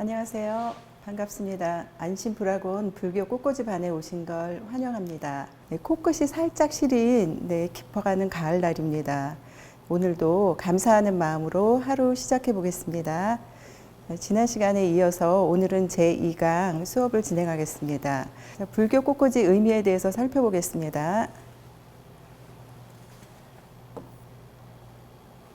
안녕하세요. 반갑습니다. 안심불화곤 불교 꽃꽂이반에 오신 걸 환영합니다. 코끝이 살짝 시린 깊어가는 가을날입니다. 오늘도 감사하는 마음으로 하루 시작해 보겠습니다. 지난 시간에 이어서 오늘은 제2강 수업을 진행하겠습니다. 불교 꽃꽂이 의미에 대해서 살펴보겠습니다.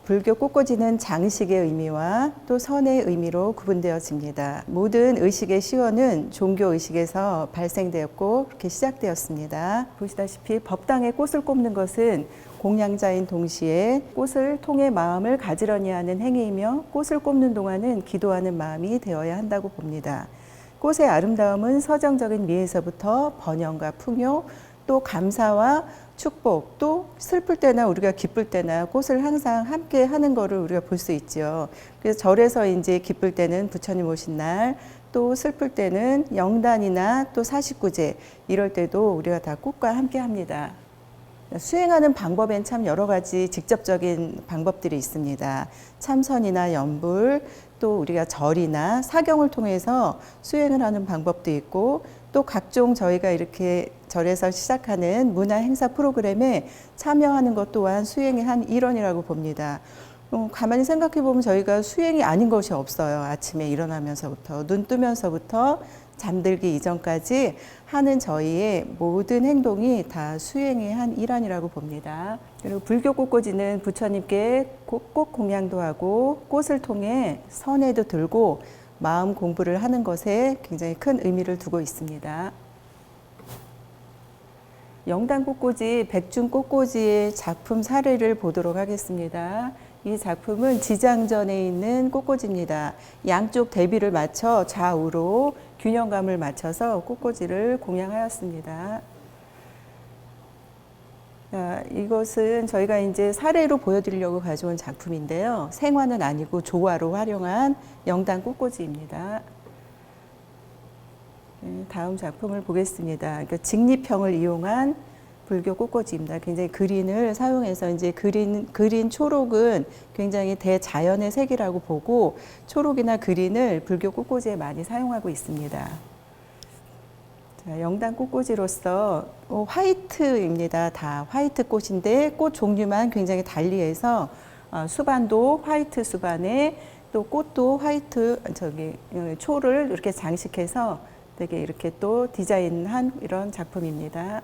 불교 꽃꽂이는 장식의 의미와 또 선의 의미로 구분되어집니다. 모든 의식의 시원은 종교 의식에서 발생되었고 그렇게 시작되었습니다. 보시다시피 법당에 꽃을 꼽는 것은 공양자인 동시에 꽃을 통해 마음을 가지런히 하는 행위이며 꽃을 꼽는 동안은 기도하는 마음이 되어야 한다고 봅니다. 꽃의 아름다움은 서정적인 미에서부터 번영과 풍요, 또 감사와 축복, 또 슬플 때나 우리가 기쁠 때나 꽃을 항상 함께 하는 것을 우리가 볼 수 있죠. 그래서 절에서 이제 기쁠 때는 부처님 오신 날, 또 슬플 때는 영단이나 또 사십구제, 이럴 때도 우리가 다 꽃과 함께 합니다. 수행하는 방법엔 참 여러 가지 직접적인 방법들이 있습니다. 참선이나 연불, 또 우리가 절이나 사경을 통해서 수행을 하는 방법도 있고, 또 각종 저희가 이렇게 절에서 시작하는 문화 행사 프로그램에 참여하는 것 또한 수행의 한 일원이라고 봅니다. 가만히 생각해 보면 저희가 수행이 아닌 것이 없어요. 아침에 일어나면서부터 눈 뜨면서부터 잠들기 이전까지 하는 저희의 모든 행동이 다 수행의 한 일환이라고 봅니다. 그리고 불교 꽃꽂이는 부처님께 꽃 공양도 하고 꽃을 통해 선에도 들고 마음 공부를 하는 것에 굉장히 큰 의미를 두고 있습니다. 영단 꽃꽂이, 백중 꽃꽂이의 작품 사례를 보도록 하겠습니다. 이 작품은 지장전에 있는 꽃꽂이입니다. 양쪽 대비를 맞춰 좌우로 균형감을 맞춰서 꽃꽂이를 공양하였습니다. 이것은 저희가 이제 사례로 보여드리려고 가져온 작품인데요. 생화는 아니고 조화로 활용한 영단 꽃꽂이입니다. 다음 작품을 보겠습니다. 그러니까 직립형을 이용한 불교 꽃꽂이입니다. 굉장히 그린을 사용해서 이제 그린 초록은 굉장히 대자연의 색이라고 보고 초록이나 그린을 불교 꽃꽂이에 많이 사용하고 있습니다. 자, 영단 꽃꽂이로서 화이트입니다. 다 화이트 꽃인데 꽃 종류만 굉장히 달리해서 수반도 화이트 수반에 또 꽃도 화이트 초를 이렇게 장식해서 되게 이렇게 또 디자인한 이런 작품입니다.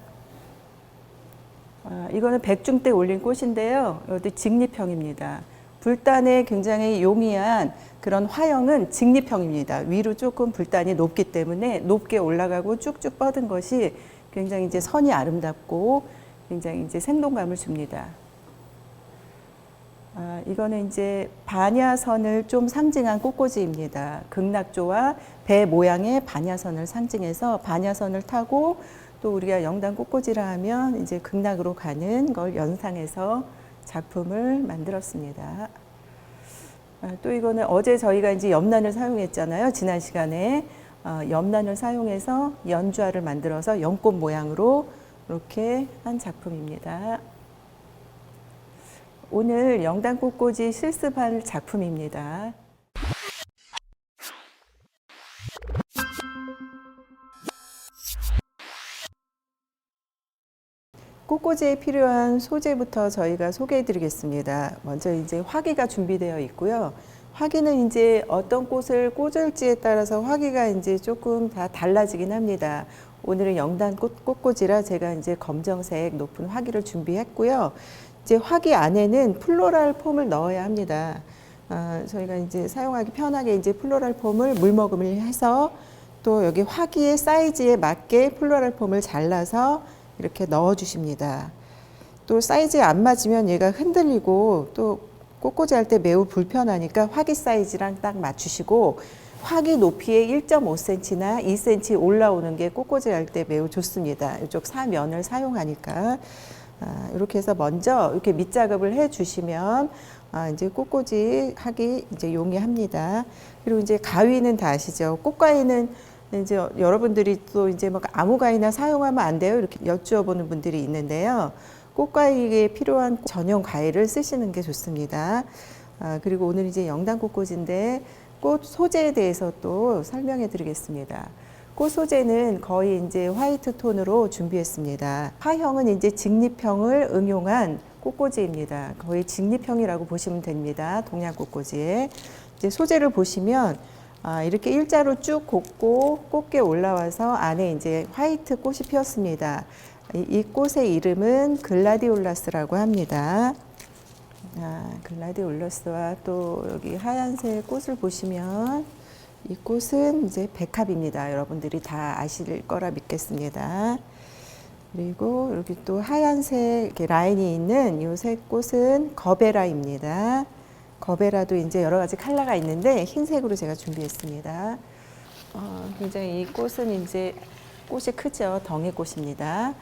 이거는 백중 때 올린 꽃인데요. 이것도 직립형입니다. 불단에 굉장히 용이한 그런 화형은 직립형입니다. 위로 조금 불단이 높기 때문에 높게 올라가고 쭉쭉 뻗은 것이 굉장히 이제 선이 아름답고 굉장히 이제 생동감을 줍니다. 이거는 이제 반야선을 좀 상징한 꽃꽂이입니다. 극락조와 배 모양의 반야선을 상징해서 반야선을 타고 또 우리가 영단 꽃꽂이라 하면 이제 극락으로 가는 걸 연상해서 작품을 만들었습니다. 또 이거는 어제 저희가 이제 염란을 사용했잖아요. 지난 시간에 염란을 사용해서 연좌를 만들어서 연꽃 모양으로 이렇게 한 작품입니다. 오늘 영단 꽃꽂이 실습할 작품입니다. 꽃꽂이에 필요한 소재부터 저희가 소개해 드리겠습니다. 먼저 이제 화기가 준비되어 있고요. 화기는 이제 어떤 꽃을 꽂을지에 따라서 화기가 이제 조금 다 달라지긴 합니다. 오늘은 영단 꽃꽂이라 제가 이제 검정색 높은 화기를 준비했고요. 이제 화기 안에는 플로럴 폼을 넣어야 합니다. 저희가 이제 사용하기 편하게 이제 플로럴 폼을 물머금을 해서 또 여기 화기의 사이즈에 맞게 플로럴 폼을 잘라서 이렇게 넣어 주십니다. 또 사이즈에 안 맞으면 얘가 흔들리고 또 꽃꽂이 할 때 매우 불편하니까 화기 사이즈랑 딱 맞추시고 화기 높이에 1.5cm나 2cm 올라오는 게 꽃꽂이 할 때 매우 좋습니다. 이쪽 사면을 사용하니까 이렇게 해서 먼저 이렇게 밑작업을 해 주시면 이제 꽃꽂이 하기 이제 용이합니다. 그리고 이제 가위는 다 아시죠? 꽃가위는 이제 여러분들이 또 이제 막 아무 가위나 사용하면 안 돼요. 이렇게 여쭈어보는 분들이 있는데요. 꽃가위에 필요한 전용 가위를 쓰시는 게 좋습니다. 그리고 오늘 이제 영단 꽃꽂이인데 꽃 소재에 대해서 또 설명해 드리겠습니다. 꽃 소재는 거의 이제 화이트 톤으로 준비했습니다. 화형은 이제 직립형을 응용한 꽃꽂이입니다. 거의 직립형이라고 보시면 됩니다. 동양 꽃꽂이에. 이제 소재를 보시면 이렇게 일자로 쭉 곱고 꽃게 올라와서 안에 이제 화이트 꽃이 피었습니다. 이 꽃의 이름은 글라디올라스라고 합니다. 글라디올라스와 또 여기 하얀색 꽃을 보시면 이 꽃은 이제 백합입니다. 여러분들이 다 아실 거라 믿겠습니다. 그리고 여기 또 하얀색 이렇게 라인이 있는 이 새 꽃은 거베라입니다. 거베라도 이제 여러 가지 컬러가 있는데 흰색으로 제가 준비했습니다. 굉장히 이 꽃은 이제 꽃이 크죠. 덩이꽃입니다.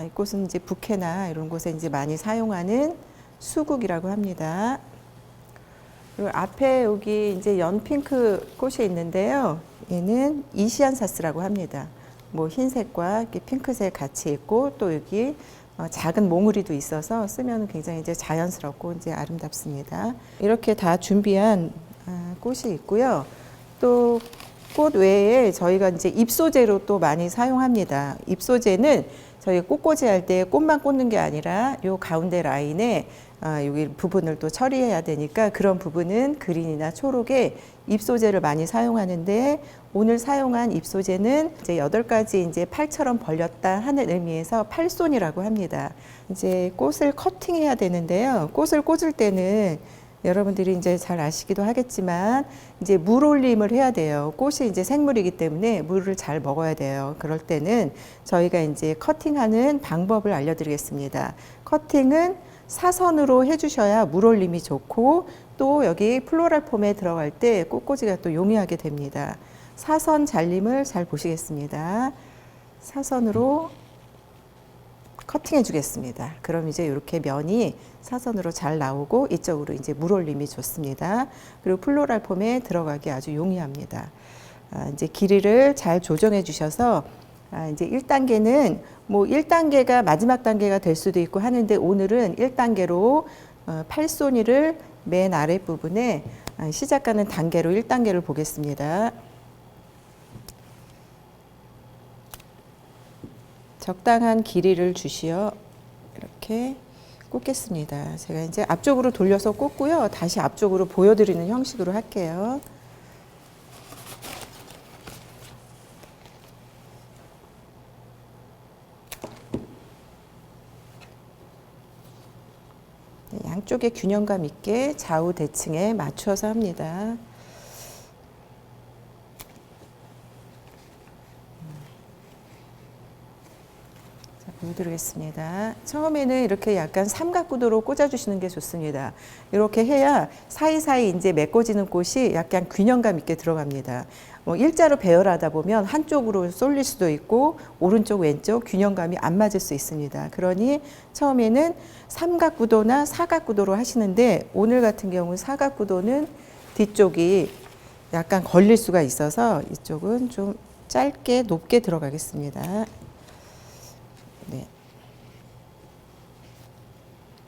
이 꽃은 이제 부케나 이런 곳에 이제 많이 사용하는 수국이라고 합니다. 그리고 앞에 여기 이제 연핑크 꽃이 있는데요. 얘는 이시안사스라고 합니다. 뭐 흰색과 이렇게 핑크색 같이 있고 또 여기 작은 몽우리도 있어서 쓰면 굉장히 이제 자연스럽고 이제 아름답습니다. 이렇게 다 준비한 꽃이 있고요. 또 꽃 외에 저희가 이제 잎소재로 또 많이 사용합니다. 잎소재는 저희 꽃꽂이 할 때 꽃만 꽂는 게 아니라 요 가운데 라인에 여기 부분을 또 처리해야 되니까 그런 부분은 그린이나 초록에 잎소재를 많이 사용하는데 오늘 사용한 잎소재는 이제 8가지 이제 팔처럼 벌렸다 하는 의미에서 팔손이라고 합니다. 이제 꽃을 커팅해야 되는데요. 꽃을 꽂을 때는 여러분들이 이제 잘 아시기도 하겠지만 이제 물 올림을 해야 돼요. 꽃이 이제 생물이기 때문에 물을 잘 먹어야 돼요. 그럴 때는 저희가 이제 커팅하는 방법을 알려드리겠습니다. 커팅은 사선으로 해주셔야 물 올림이 좋고 또 여기 플로럴 폼에 들어갈 때 꽃꽂이가 또 용이하게 됩니다. 사선 잘림을 잘 보시겠습니다. 사선으로 커팅해 주겠습니다. 그럼 이제 이렇게 면이 사선으로 잘 나오고 이쪽으로 이제 물 올림이 좋습니다. 그리고 플로럴 폼에 들어가기 아주 용이합니다. 이제 길이를 잘 조정해 주셔서 이제 1단계는 뭐 1단계가 마지막 단계가 될 수도 있고 하는데 오늘은 1단계로 팔손이를 맨 아랫부분에 시작하는 단계로 1단계를 보겠습니다. 적당한 길이를 주시어 이렇게 꽂겠습니다. 제가 이제 앞쪽으로 돌려서 꽂고요. 다시 앞쪽으로 보여드리는 형식으로 할게요. 양쪽에 균형감 있게 좌우 대칭에 맞춰서 합니다. 보여드리겠습니다. 처음에는 이렇게 약간 삼각구도로 꽂아주시는 게 좋습니다. 이렇게 해야 사이사이 이제 메꿔지는 꽃이 약간 균형감 있게 들어갑니다. 일자로 배열하다 보면 한쪽으로 쏠릴 수도 있고 오른쪽 왼쪽 균형감이 안 맞을 수 있습니다. 그러니 처음에는 삼각구도나 사각구도로 하시는데 오늘 같은 경우 사각구도는 뒤쪽이 약간 걸릴 수가 있어서 이쪽은 좀 짧게 높게 들어가겠습니다. 네.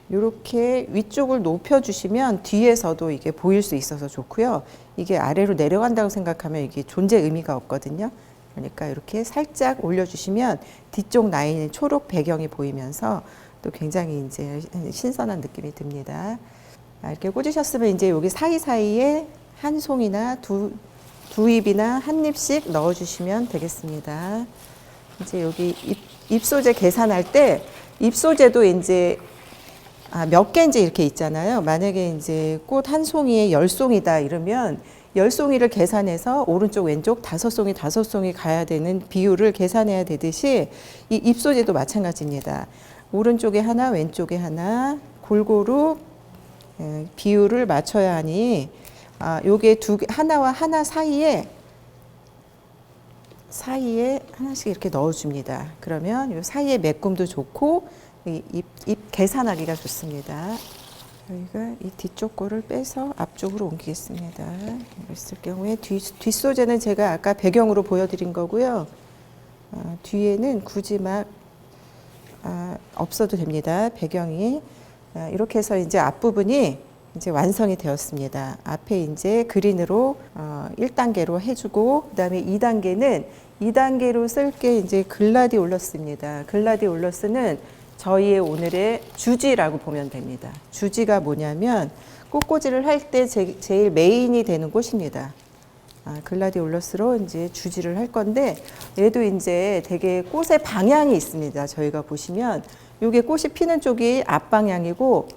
이렇게 위쪽을 높여주시면 뒤에서도 이게 보일 수 있어서 좋고요. 이게 아래로 내려간다고 생각하면 이게 존재 의미가 없거든요. 그러니까 이렇게 살짝 올려주시면 뒤쪽 라인의 초록 배경이 보이면서 또 굉장히 이제 신선한 느낌이 듭니다. 이렇게 꽂으셨으면 이제 여기 사이사이에 한 송이나 두 잎이나 한 잎씩 넣어주시면 되겠습니다. 이제 여기 잎소재 계산할 때 잎소재도 이제 몇 개 이제 이렇게 있잖아요. 만약에 이제 꽃 한 송이에 10송이다 이러면 10송이를 계산해서 오른쪽 왼쪽 5송이 5송이 가야 되는 비율을 계산해야 되듯이 이 잎소재도 마찬가지입니다. 오른쪽에 하나 왼쪽에 하나 골고루 비율을 맞춰야 하니 요게 하나와 하나 사이에 하나씩 이렇게 넣어줍니다. 그러면 이 사이에 메꿈도 좋고 잎 계산하기가 좋습니다. 저희가 이 뒤쪽 거를 빼서 앞쪽으로 옮기겠습니다. 있을 경우에 뒷소재는 제가 아까 배경으로 보여드린 거고요. 뒤에는 굳이 막 없어도 됩니다. 배경이 이렇게 해서 이제 앞부분이 이제 완성이 되었습니다. 앞에 이제 그린으로 1단계로 해주고, 그 다음에 2단계로 쓸 게 이제 글라디올러스입니다. 글라디올러스는 저희의 오늘의 주지라고 보면 됩니다. 주지가 뭐냐면 꽃꽂이를 할 때 제일 메인이 되는 꽃입니다. 글라디올러스로 이제 주지를 할 건데, 얘도 이제 되게 꽃의 방향이 있습니다. 저희가 보시면 요게 꽃이 피는 쪽이 앞방향이고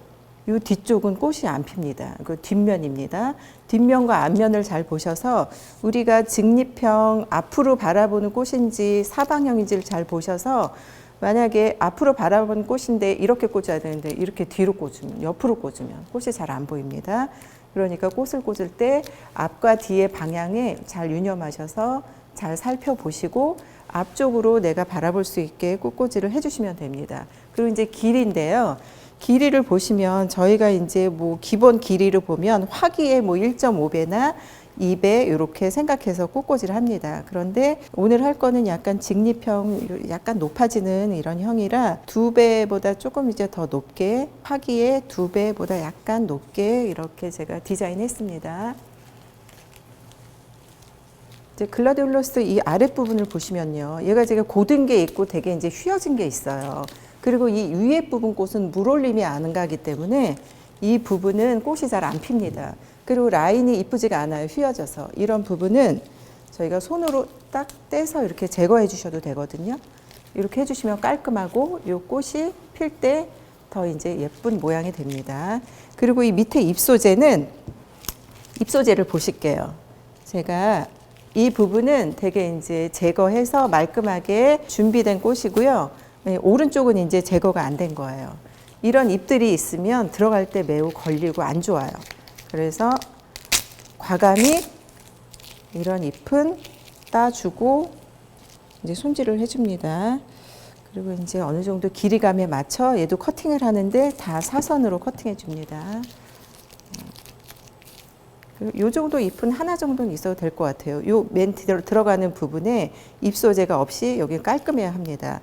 요 뒤쪽은 꽃이 안 핍니다. 그 뒷면입니다. 뒷면과 앞면을 잘 보셔서 우리가 직립형 앞으로 바라보는 꽃인지 사방형인지를 잘 보셔서, 만약에 앞으로 바라보는 꽃인데 이렇게 꽂아야 되는데 이렇게 뒤로 꽂으면, 옆으로 꽂으면 꽃이 잘 안 보입니다. 그러니까 꽃을 꽂을 때 앞과 뒤의 방향에 잘 유념하셔서 잘 살펴보시고 앞쪽으로 내가 바라볼 수 있게 꽃꽂이를 해주시면 됩니다. 그리고 이제 길이인데요. 길이를 보시면 저희가 이제 뭐 기본 길이를 보면 화기의 뭐 1.5배나 2배 이렇게 생각해서 꽃꽂이를 합니다. 그런데 오늘 할 거는 약간 직립형, 약간 높아지는 이런 형이라 2배보다 조금 이제 더 높게, 화기의 2배보다 약간 높게 이렇게 제가 디자인했습니다. 이제 글라디올러스 이 아랫부분을 보시면요. 얘가 제가 고든 게 있고 되게 이제 휘어진 게 있어요. 그리고 이 위에 부분 꽃은 물올림이 안 가기 때문에 이 부분은 꽃이 잘 안 핍니다. 그리고 라인이 이쁘지가 않아요. 휘어져서. 이런 부분은 저희가 손으로 딱 떼서 이렇게 제거해 주셔도 되거든요. 이렇게 해주시면 깔끔하고 이 꽃이 필 때 더 이제 예쁜 모양이 됩니다. 그리고 이 밑에 잎소재는, 잎소재를 보실게요. 제가 이 부분은 되게 이제 제거해서 말끔하게 준비된 꽃이고요. 네, 오른쪽은 이제 제거가 안 된 거예요. 이런 잎들이 있으면 들어갈 때 매우 걸리고 안 좋아요. 그래서 과감히 이런 잎은 따주고 이제 손질을 해줍니다. 그리고 이제 어느 정도 길이감에 맞춰 얘도 커팅을 하는데 다 사선으로 커팅해 줍니다. 요 정도 잎은 하나 정도는 있어도 될 것 같아요. 요 맨 들어가는 부분에 잎 소재가 없이 여기 깔끔해야 합니다.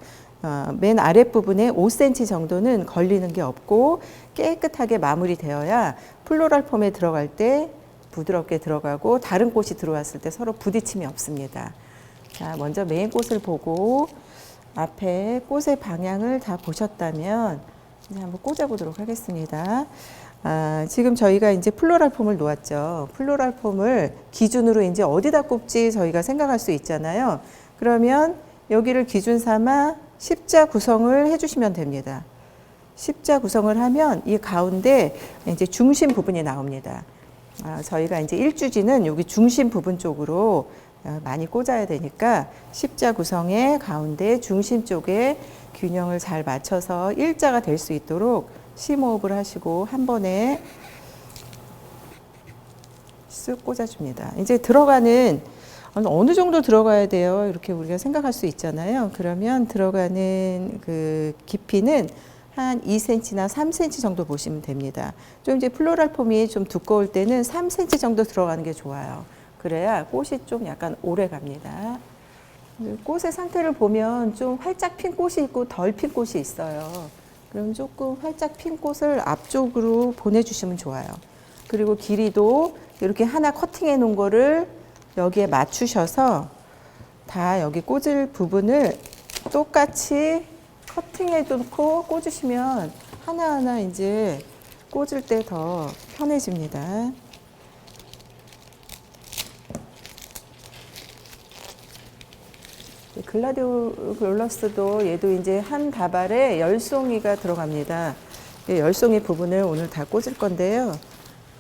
맨 아랫부분에 5cm 정도는 걸리는 게 없고 깨끗하게 마무리되어야 플로럴 폼에 들어갈 때 부드럽게 들어가고 다른 꽃이 들어왔을 때 서로 부딪힘이 없습니다. 자, 먼저 메인 꽃을 보고 앞에 꽃의 방향을 다 보셨다면 이제 한번 꽂아보도록 하겠습니다. 지금 저희가 이제 플로럴 폼을 놓았죠. 플로럴 폼을 기준으로 이제 어디다 꼽지 저희가 생각할 수 있잖아요. 그러면 여기를 기준 삼아 십자 구성을 해주시면 됩니다. 십자 구성을 하면 이 가운데 이제 중심 부분이 나옵니다. 저희가 이제 일주지는 여기 중심 부분 쪽으로 많이 꽂아야 되니까 십자 구성의 가운데 중심 쪽에 균형을 잘 맞춰서 일자가 될 수 있도록 심호흡을 하시고 한 번에 쓱 꽂아줍니다. 이제 들어가는 어느 정도 들어가야 돼요? 이렇게 우리가 생각할 수 있잖아요. 그러면 들어가는 그 깊이는 한 2cm나 3cm 정도 보시면 됩니다. 좀 이제 플로럴 폼이 좀 두꺼울 때는 3cm 정도 들어가는 게 좋아요. 그래야 꽃이 좀 약간 오래 갑니다. 꽃의 상태를 보면 좀 활짝 핀 꽃이 있고 덜 핀 꽃이 있어요. 그럼 조금 활짝 핀 꽃을 앞쪽으로 보내주시면 좋아요. 그리고 길이도 이렇게 하나 커팅해 놓은 거를 여기에 맞추셔서 다 여기 꽂을 부분을 똑같이 커팅해 놓고 꽂으시면 하나하나 이제 꽂을 때 더 편해집니다. 글라디올러스도 얘도 이제 한 다발에 10송이가 들어갑니다. 10송이 부분을 오늘 다 꽂을 건데요.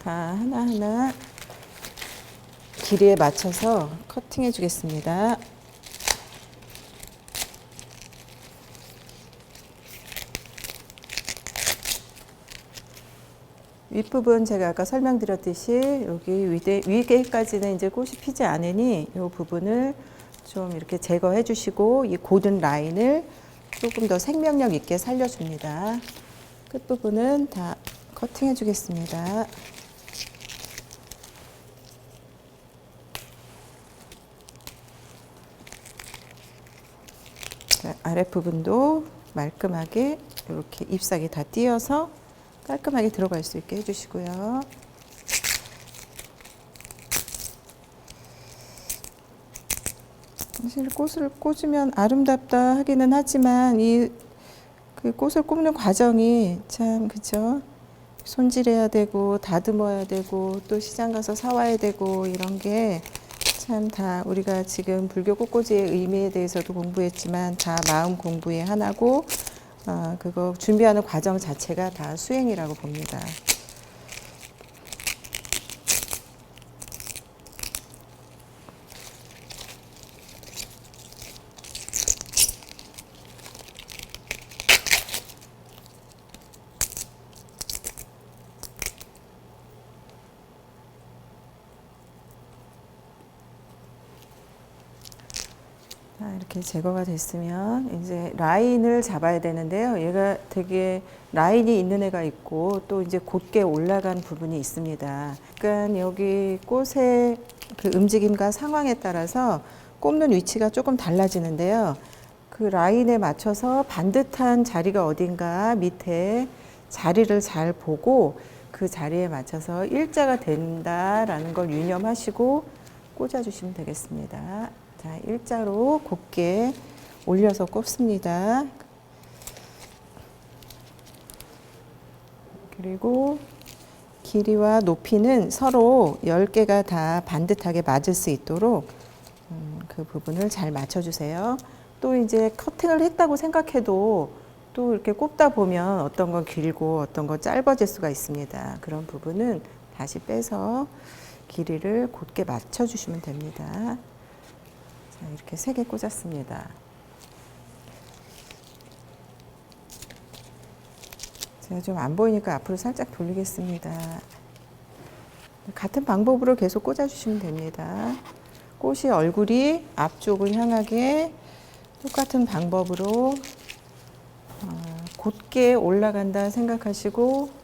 다 하나하나 길이에 맞춰서 커팅해 주겠습니다. 윗부분 제가 아까 설명드렸듯이 여기 위에까지는 이제 꽃이 피지 않으니 이 부분을 좀 이렇게 제거해 주시고 이 고든 라인을 조금 더 생명력 있게 살려줍니다. 끝부분은 다 커팅해 주겠습니다. 아랫부분도 말끔하게 이렇게 잎사귀 다 띄어서 깔끔하게 들어갈 수 있게 해주시고요. 사실 꽃을 꽂으면 아름답다 하기는 하지만 그 꽃을 꽂는 과정이 참 그죠? 손질해야 되고 다듬어야 되고 또 시장 가서 사와야 되고 이런 게 참 다 우리가 지금 불교 꽃꽂이의 의미에 대해서도 공부했지만 다 마음 공부의 하나고 그거 준비하는 과정 자체가 다 수행이라고 봅니다. 이렇게 제거가 됐으면 이제 라인을 잡아야 되는데요. 얘가 되게 라인이 있는 애가 있고 또 이제 곧게 올라간 부분이 있습니다. 그러니까 여기 꽃의 그 움직임과 상황에 따라서 꼽는 위치가 조금 달라지는데요. 그 라인에 맞춰서 반듯한 자리가 어딘가 밑에 자리를 잘 보고 그 자리에 맞춰서 일자가 된다라는 걸 유념하시고 꽂아주시면 되겠습니다. 자, 일자로 곱게 올려서 꼽습니다. 그리고 길이와 높이는 서로 10개가 다 반듯하게 맞을 수 있도록 그 부분을 잘 맞춰주세요. 또 이제 커팅을 했다고 생각해도 또 이렇게 꼽다 보면 어떤 건 길고 어떤 건 짧아질 수가 있습니다. 그런 부분은 다시 빼서 길이를 곧게 맞춰주시면 됩니다. 자, 이렇게 3개 꽂았습니다. 제가 좀 안 보이니까 앞으로 살짝 돌리겠습니다. 같은 방법으로 계속 꽂아주시면 됩니다. 꽃이 얼굴이 앞쪽을 향하게 똑같은 방법으로 곧게 올라간다 생각하시고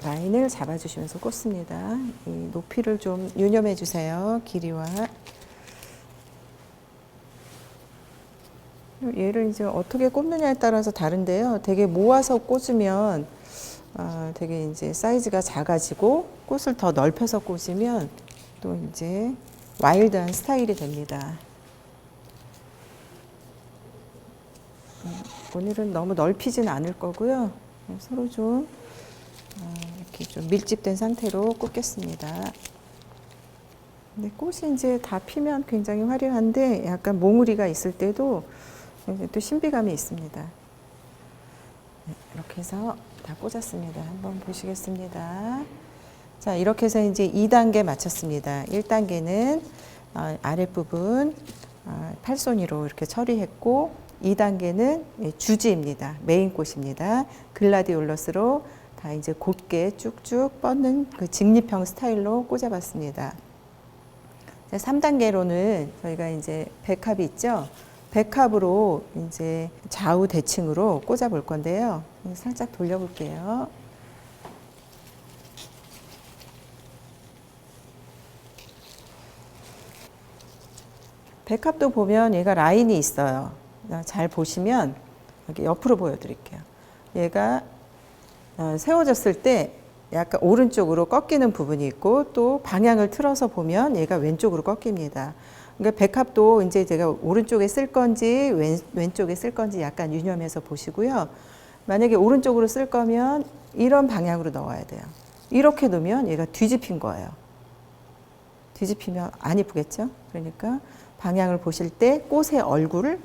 라인을 잡아주시면서 꽂습니다. 이 높이를 좀 유념해 주세요. 길이와. 얘를 이제 어떻게 꽂느냐에 따라서 다른데요. 되게 모아서 꽂으면 되게 이제 사이즈가 작아지고 꽃을 더 넓혀서 꽂으면 또 이제 와일드한 스타일이 됩니다. 오늘은 너무 넓히진 않을 거고요. 서로 좀 이렇게 좀 밀집된 상태로 꽂겠습니다. 근데 꽃이 이제 다 피면 굉장히 화려한데 약간 몽우리가 있을 때도 또 신비감이 있습니다. 네, 이렇게 해서 다 꽂았습니다. 한번 보시겠습니다. 자, 이렇게 해서 이제 2단계 마쳤습니다. 1단계는 아랫부분 팔손이로 이렇게 처리했고 2단계는 주지입니다. 메인 꽃입니다. 글라디올러스로 다 이제 곧게 쭉쭉 뻗는 그 직립형 스타일로 꽂아봤습니다. 3단계로는 저희가 이제 백합이 있죠. 백합으로 이제 좌우 대칭으로 꽂아 볼 건데요. 살짝 돌려볼게요. 백합도 보면 얘가 라인이 있어요. 잘 보시면 여기 옆으로 보여드릴게요. 얘가 세워졌을 때 약간 오른쪽으로 꺾이는 부분이 있고 또 방향을 틀어서 보면 얘가 왼쪽으로 꺾입니다. 그러니까 백합도 이제 제가 오른쪽에 쓸 건지 왼쪽에 쓸 건지 약간 유념해서 보시고요. 만약에 오른쪽으로 쓸 거면 이런 방향으로 넣어야 돼요. 이렇게 놓으면 얘가 뒤집힌 거예요. 뒤집히면 안 이쁘겠죠? 그러니까 방향을 보실 때 꽃의 얼굴을,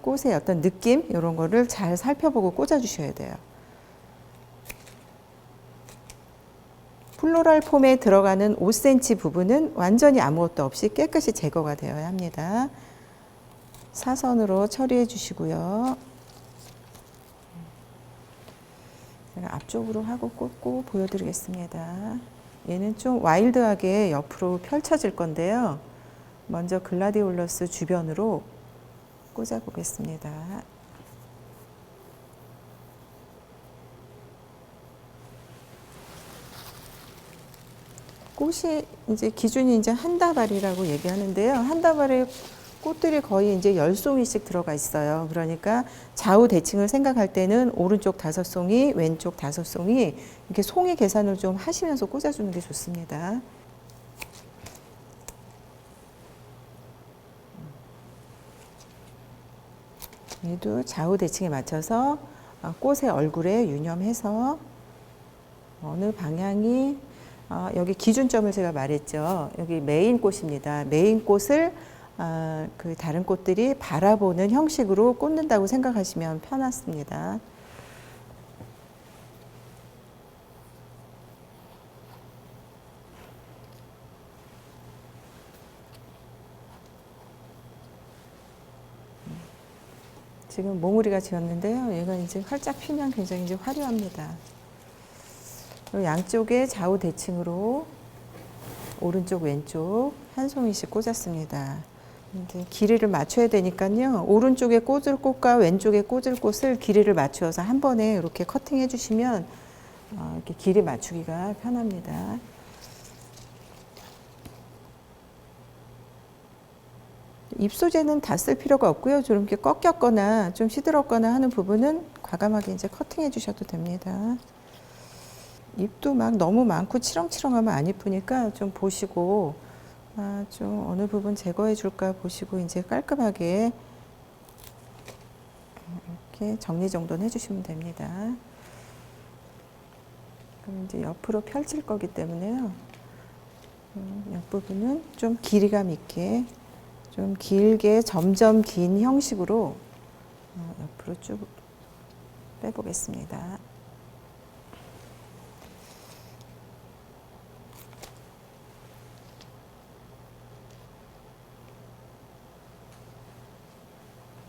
꽃의 어떤 느낌 이런 거를 잘 살펴보고 꽂아 주셔야 돼요. 플로럴 폼에 들어가는 5cm 부분은 완전히 아무것도 없이 깨끗이 제거가 되어야 합니다. 사선으로 처리해 주시고요. 제가 앞쪽으로 하고 꽂고 보여드리겠습니다. 얘는 좀 와일드하게 옆으로 펼쳐질 건데요. 먼저 글라디올러스 주변으로 꽂아 보겠습니다. 꽃이 이제 기준이 이제 한 다발이라고 얘기하는데요. 한 다발에 꽃들이 거의 이제 10송이씩 들어가 있어요. 그러니까 좌우 대칭을 생각할 때는 오른쪽 5송이, 왼쪽 5송이 이렇게 송이 계산을 좀 하시면서 꽂아주는 게 좋습니다. 얘도 좌우 대칭에 맞춰서 꽃의 얼굴에 유념해서 어느 방향이 여기 기준점을 제가 말했죠. 여기 메인 꽃입니다. 메인 꽃을 그 다른 꽃들이 바라보는 형식으로 꽂는다고 생각하시면 편하습니다. 지금 몽우리가 지었는데요. 얘가 이제 활짝 피면 굉장히 이제 화려합니다. 양쪽에 좌우 대칭으로 오른쪽 왼쪽 한 송이씩 꽂았습니다. 이제 길이를 맞춰야 되니까요. 오른쪽에 꽂을 꽃과 왼쪽에 꽂을 꽃을 길이를 맞추어서 한 번에 이렇게 커팅해 주시면 이렇게 길이 맞추기가 편합니다. 입소재는 다 쓸 필요가 없고요. 좀 이렇게 꺾였거나 좀 시들었거나 하는 부분은 과감하게 이제 커팅해 주셔도 됩니다. 잎도 막 너무 많고 치렁치렁하면 안 이쁘니까 좀 보시고 좀 어느 부분 제거해 줄까 보시고 이제 깔끔하게 이렇게 정리정돈 해주시면 됩니다. 그럼 이제 옆으로 펼칠 거기 때문에요. 옆부분은 좀 길이감 있게 좀 길게 점점 긴 형식으로 옆으로 쭉 빼보겠습니다.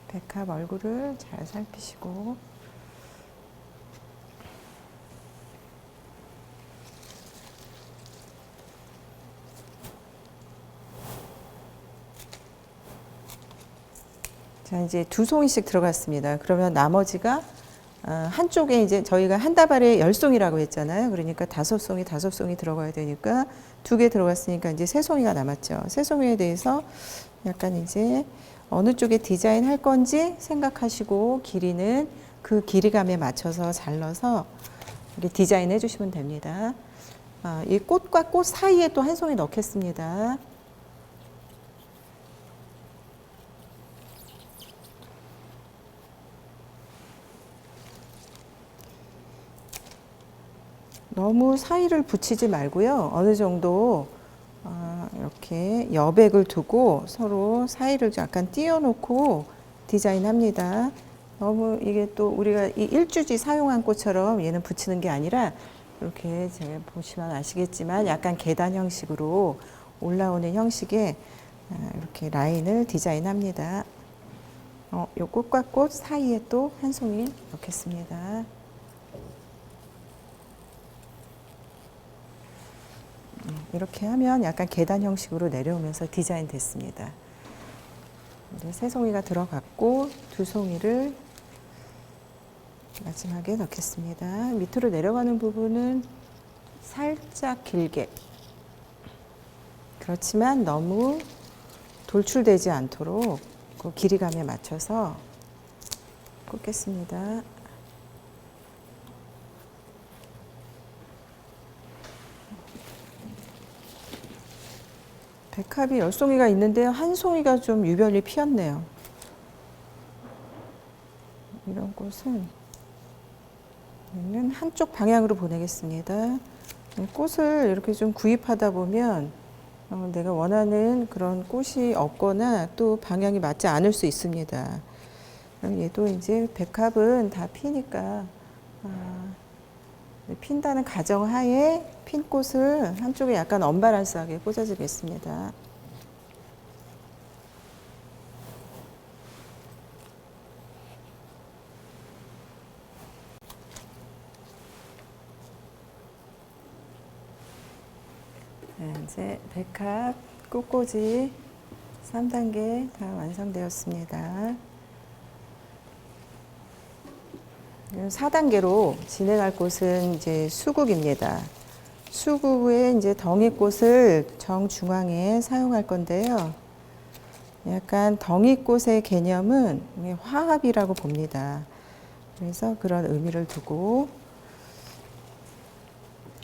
백합 얼굴을 잘 살피시고 자, 이제 2송이씩 들어갔습니다. 그러면 나머지가 한쪽에 이제 저희가 한 다발에 10송이라고 했잖아요. 그러니까 5송이 들어가야 되니까 2개 들어갔으니까 이제 3송이가 남았죠. 3송이에 대해서 약간 이제 어느 쪽에 디자인 할 건지 생각하시고 길이는 그 길이감에 맞춰서 잘라서 이렇게 디자인 해주시면 됩니다. 이 꽃과 꽃 사이에 또 한 송이 넣겠습니다. 너무 사이를 붙이지 말고요. 어느 정도 이렇게 여백을 두고 서로 사이를 약간 띄워놓고 디자인합니다. 너무 이게 또 우리가 이 일주지 사용한 꽃처럼 얘는 붙이는 게 아니라 이렇게 제가 보시면 아시겠지만 약간 계단 형식으로 올라오는 형식의 이렇게 라인을 디자인합니다. 요 꽃과 꽃 사이에 또 한 송이 넣겠습니다. 이렇게 하면 약간 계단 형식으로 내려오면서 디자인 됐습니다. 이제 3송이가 들어갔고 2송이를 마지막에 넣겠습니다. 밑으로 내려가는 부분은 살짝 길게, 그렇지만 너무 돌출되지 않도록 그 길이감에 맞춰서 꽂겠습니다. 백합이 10송이가 있는데요. 한 송이가 좀 유별리 피었네요. 이런 꽃은 한쪽 방향으로 보내겠습니다. 꽃을 이렇게 좀 구입하다 보면 내가 원하는 그런 꽃이 없거나 또 방향이 맞지 않을 수 있습니다. 얘도 이제 백합은 다 피니까 핀다는 가정하에 핀 꽃을 한쪽에 약간 언밸런스하게 꽂아주겠습니다. 네, 이제 백합 꽃꽂이 3단계 다 완성되었습니다. 4단계로 진행할 곳은 이제 수국입니다. 수국에 이제 덩이꽃을 정중앙에 사용할 건데요. 약간 덩이꽃의 개념은 화합이라고 봅니다. 그래서 그런 의미를 두고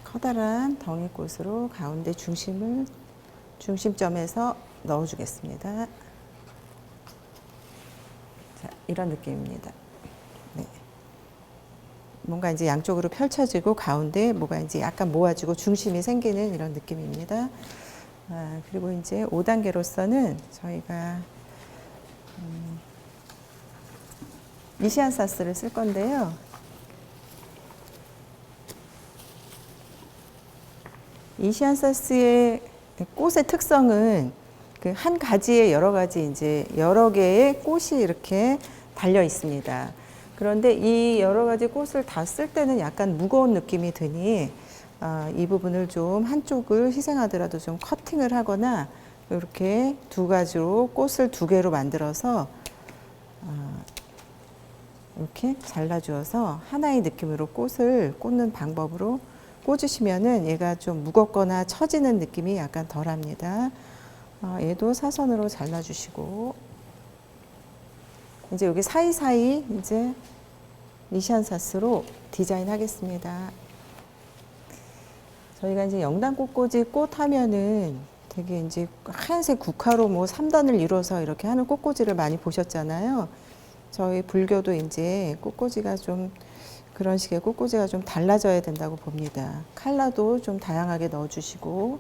커다란 덩이꽃으로 가운데 중심점에서 넣어주겠습니다. 자, 이런 느낌입니다. 네. 뭔가 이제 양쪽으로 펼쳐지고 가운데 뭐가 이제 약간 모아지고 중심이 생기는 이런 느낌입니다. 그리고 이제 5단계로서는 저희가 미시안사스를 쓸 건데요. 미시안사스의 꽃의 특성은 그 한 가지에 여러 개의 꽃이 이렇게 달려 있습니다. 그런데 이 여러 가지 꽃을 다 쓸 때는 약간 무거운 느낌이 드니 이 부분을 좀 한쪽을 희생하더라도 좀 커팅을 하거나 이렇게 두 가지로 꽃을 두 개로 만들어서 이렇게 잘라주어서 하나의 느낌으로 꽃을 꽂는 방법으로 꽂으시면은 얘가 좀 무겁거나 처지는 느낌이 약간 덜합니다. 얘도 사선으로 잘라주시고 이제 여기 사이사이 이제 미시안사스로 디자인하겠습니다. 저희가 이제 영단꽃꽂이 꽃 하면은 되게 이제 하얀색 국화로 뭐 3단을 이뤄서 이렇게 하는 꽃꽂이를 많이 보셨잖아요. 저희 불교도 이제 꽃꽂이가 좀 그런 식의 꽃꽂이가 좀 달라져야 된다고 봅니다. 컬러도 좀 다양하게 넣어주시고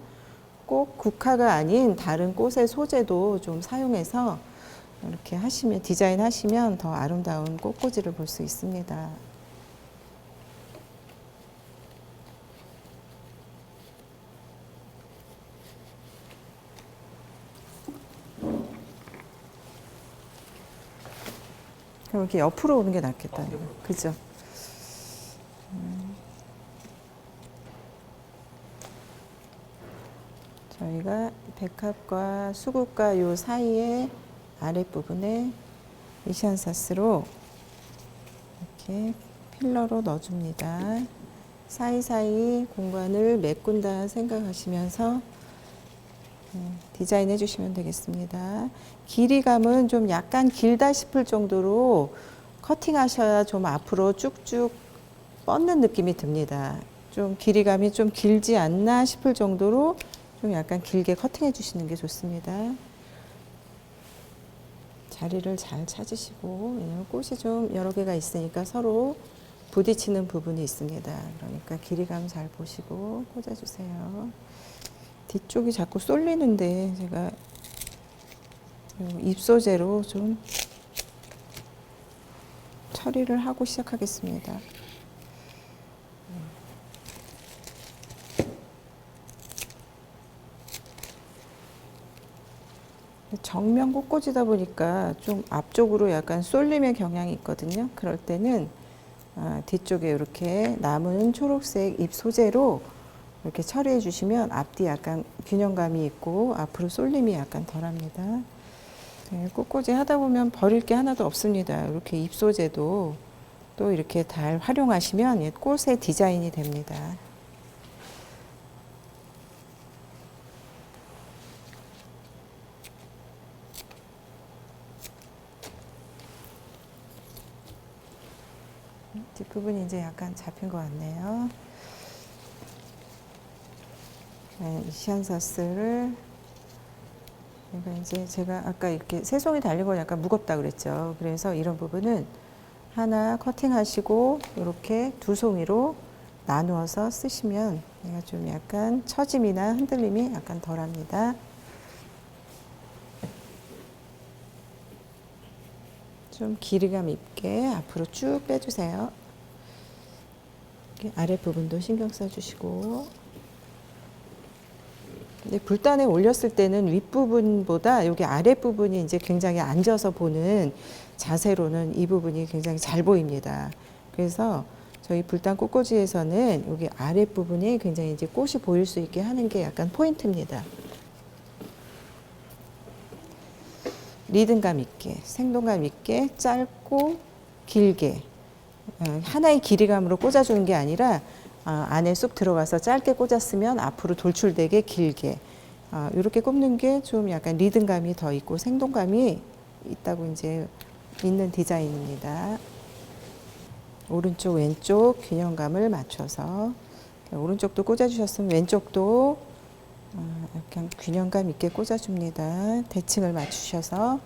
꼭 국화가 아닌 다른 꽃의 소재도 좀 사용해서 이렇게 하시면 디자인하시면 더 아름다운 꽃꽂이를 볼 수 있습니다. 그럼 이렇게 옆으로 오는 게 낫겠다. 그죠? 저희가 백합과 수국과 요 사이에 아랫부분에 미시안사스로 이렇게 필러로 넣어줍니다. 사이사이 공간을 메꾼다 생각하시면서 디자인해 주시면 되겠습니다. 길이감은 좀 약간 길다 싶을 정도로 커팅하셔야 좀 앞으로 쭉쭉 뻗는 느낌이 듭니다. 좀 길이감이 좀 길지 않나 싶을 정도로 좀 약간 길게 커팅해 주시는 게 좋습니다. 자리를 잘 찾으시고, 왜냐면 꽃이 좀 여러 개가 있으니까 서로 부딪히는 부분이 있습니다. 그러니까 길이감 잘 보시고 꽂아주세요. 뒤쪽이 자꾸 쏠리는데 제가 입소재로 좀 처리를 하고 시작하겠습니다. 정면 꽃꽂이다 보니까 좀 앞쪽으로 약간 쏠림의 경향이 있거든요. 그럴 때는 뒤쪽에 이렇게 남은 초록색 잎 소재로 이렇게 처리해 주시면 앞뒤 약간 균형감이 있고 앞으로 쏠림이 약간 덜합니다. 네, 꽃꽂이 하다 보면 버릴 게 하나도 없습니다. 이렇게 잎 소재도 또 이렇게 잘 활용하시면 꽃의 디자인이 됩니다. 뒷부분이 이제 약간 잡힌 것 같네요. 네, 미시안사스를 이제 제가 아까 이렇게 세 송이 달린 건 약간 무겁다 그랬죠. 그래서 이런 부분은 하나 커팅하시고 이렇게 두 송이로 나누어서 쓰시면 얘가 좀 약간 처짐이나 흔들림이 약간 덜합니다. 좀 길이감 있게 앞으로 쭉 빼주세요. 아랫부분도 신경 써주시고, 근데 불단에 올렸을 때는 윗부분보다 여기 아랫부분이 이제 굉장히 앉아서 보는 자세로는 이 부분이 굉장히 잘 보입니다. 그래서 저희 불단 꽃꽂이에서는 여기 아랫부분이 굉장히 이제 꽃이 보일 수 있게 하는 게 약간 포인트입니다. 리듬감 있게, 생동감 있게, 짧고 길게 하나의 길이감으로 꽂아주는 게 아니라 안에 쑥 들어가서 짧게 꽂았으면 앞으로 돌출되게 길게 이렇게 꼽는 게 좀 약간 리듬감이 더 있고 생동감이 있다고 이제 있는 디자인입니다. 오른쪽 왼쪽 균형감을 맞춰서 오른쪽도 꽂아주셨으면 왼쪽도 약간 균형감 있게 꽂아줍니다. 대칭을 맞추셔서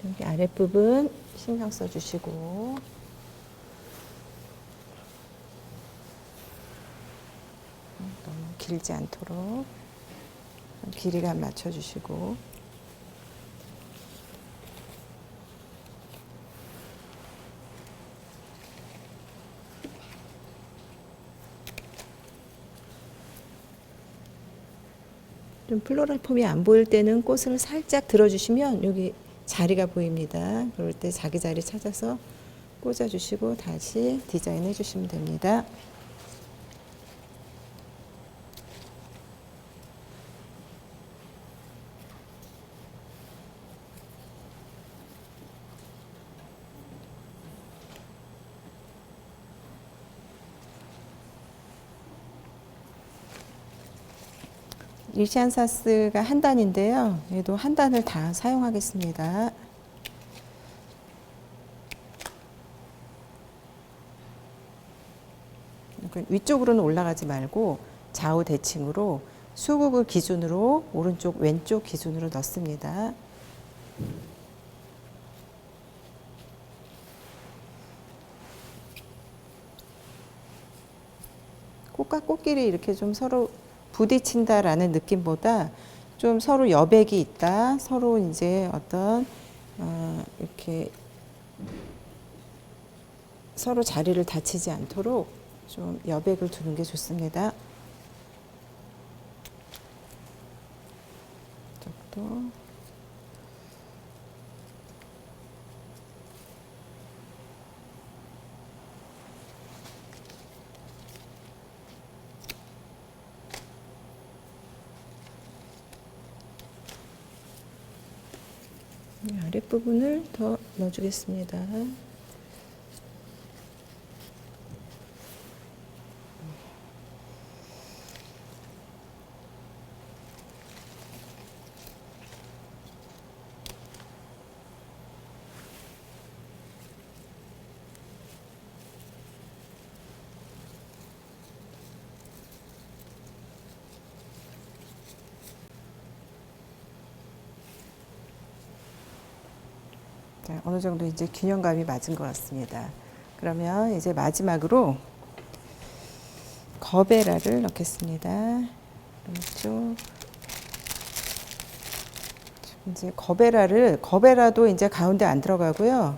여기 아랫부분 신경 써주시고 너무 길지 않도록 길이감 맞춰주시고 좀 플로럴 폼이 안 보일 때는 꽃을 살짝 들어주시면 여기 자리가 보입니다. 그럴 때 자기 자리 찾아서 꽂아주시고 다시 디자인 해주시면 됩니다. 일시안사스가 한 단인데요. 얘도 한 단을 다 사용하겠습니다. 위쪽으로는 올라가지 말고 좌우 대칭으로 수국을 기준으로 오른쪽 왼쪽 기준으로 넣습니다. 꽃과 꽃끼리 이렇게 좀 서로 부딪힌다라는 느낌보다 좀 서로 여백이 있다. 서로 이제 어떤 이렇게 서로 자리를 다치지 않도록 좀 여백을 두는 게 좋습니다. 이쪽도 아랫부분을 더 넣어주겠습니다. 어느 정도 이제 균형감이 맞은 것 같습니다. 그러면 이제 마지막으로 거베라를 넣겠습니다. 오른쪽. 이제 거베라도 이제 가운데 안 들어가고요.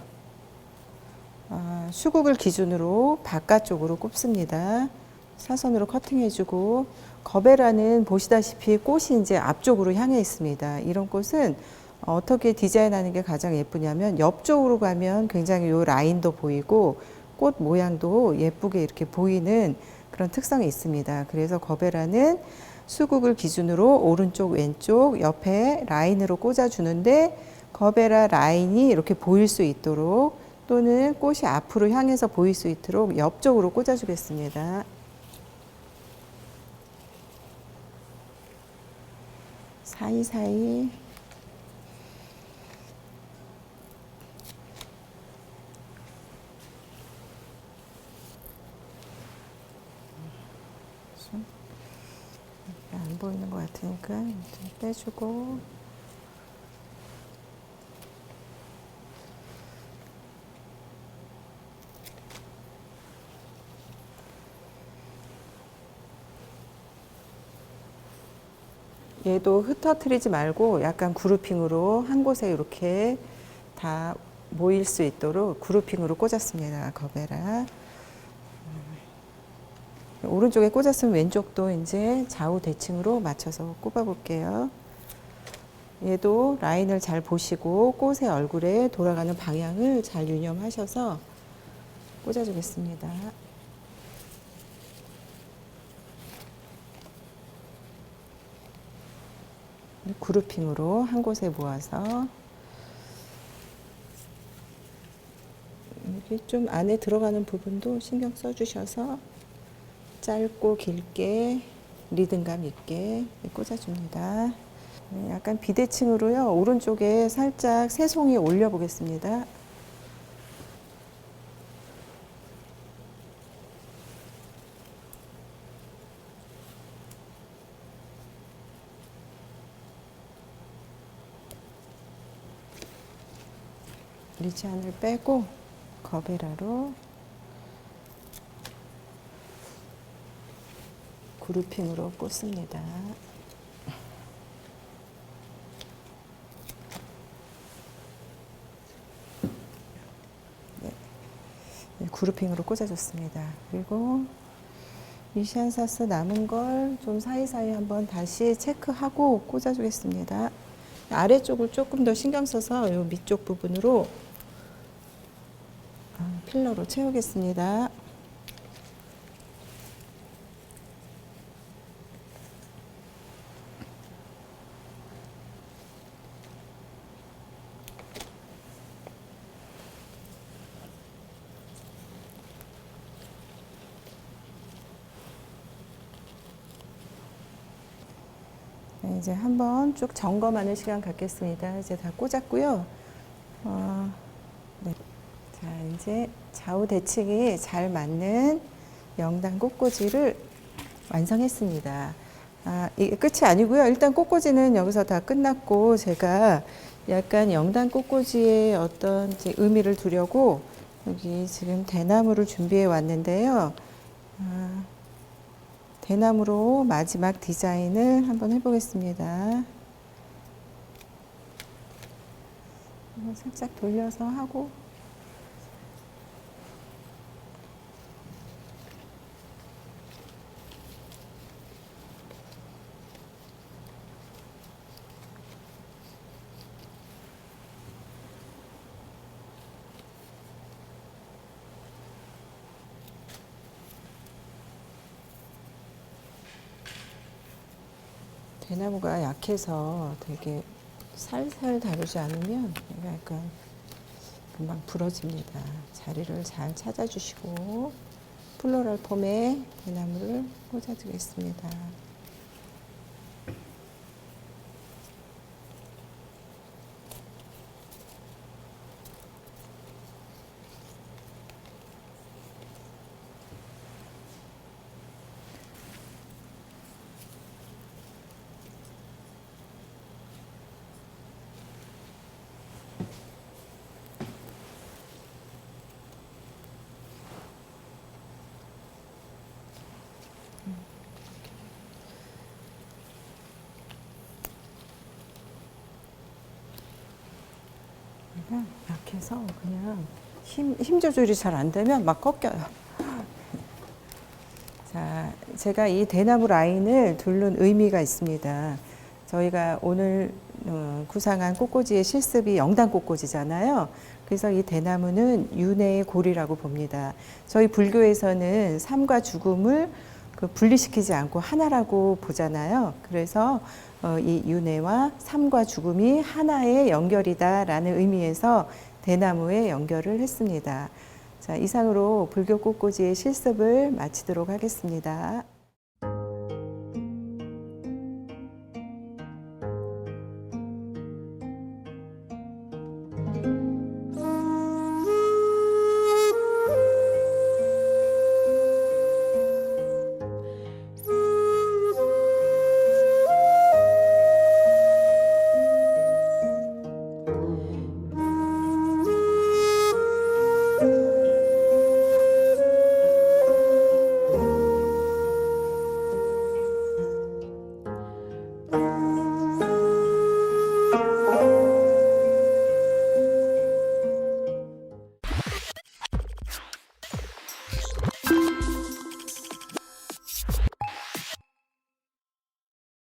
수국을 기준으로 바깥쪽으로 꼽습니다. 사선으로 커팅해주고, 거베라는 보시다시피 꽃이 이제 앞쪽으로 향해 있습니다. 이런 꽃은 어떻게 디자인하는 게 가장 예쁘냐면 옆쪽으로 가면 굉장히 요 라인도 보이고 꽃 모양도 예쁘게 이렇게 보이는 그런 특성이 있습니다. 그래서 거베라는 수국을 기준으로 오른쪽 왼쪽 옆에 라인으로 꽂아주는데 거베라 라인이 이렇게 보일 수 있도록 또는 꽃이 앞으로 향해서 보일 수 있도록 옆쪽으로 꽂아주겠습니다. 사이사이 안 보이는 것 같으니까 좀 빼주고 얘도 흩어뜨리지 말고 약간 그루핑으로 한 곳에 이렇게 다 모일 수 있도록 그루핑으로 꽂았습니다. 거베라. 오른쪽에 꽂았으면 왼쪽도 이제 좌우 대칭으로 맞춰서 꼽아 볼게요. 얘도 라인을 잘 보시고 꽃의 얼굴에 돌아가는 방향을 잘 유념하셔서 꽂아주겠습니다. 그루핑으로 한 곳에 모아서 여기 좀 안에 들어가는 부분도 신경 써주셔서 짧고 길게 리듬감 있게 꽂아줍니다. 약간 비대칭으로요. 오른쪽에 살짝 세 송이 올려 보겠습니다. 리치안을 빼고 거베라로 그루핑으로 꽂습니다. 네, 그루핑으로 꽂아줬습니다. 그리고 이시안사스 남은 걸 좀 사이사이 한번 다시 체크하고 꽂아주겠습니다. 아래쪽을 조금 더 신경 써서 이 밑쪽 부분으로 필러로 채우겠습니다. 네, 이제 한번 쭉 점검하는 시간 갖겠습니다. 이제 다 꽂았고요. 네. 자, 이제 좌우 대칭이 잘 맞는 영단 꽃꽂이를 완성했습니다. 이게 끝이 아니고요. 일단 꽃꽂이는 여기서 다 끝났고, 제가 약간 영단 꽃꽂이의 어떤 이제 의미를 두려고 여기 지금 대나무를 준비해 왔는데요. 대나무로 마지막 디자인을 한번 해보겠습니다. 살짝 돌려서 하고 대나무가 약해서 되게 살살 다루지 않으면 얘가 약간 금방 부러집니다. 자리를 잘 찾아주시고 플로럴 폼에 대나무를 꽂아주겠습니다. 약해서 그냥 힘 조절이 잘 안 되면 막 꺾여요. 자, 제가 이 대나무 라인을 두른 의미가 있습니다. 저희가 오늘 구상한 꽃꽂이의 실습이 영단 꽃꽂이잖아요. 그래서 이 대나무는 윤회의 고리라고 봅니다. 저희 불교에서는 삶과 죽음을 분리시키지 않고 하나라고 보잖아요. 그래서 이 윤회와 삶과 죽음이 하나의 연결이다라는 의미에서 대나무에 연결을 했습니다. 자, 이상으로 불교 꽃꽂이의 실습을 마치도록 하겠습니다.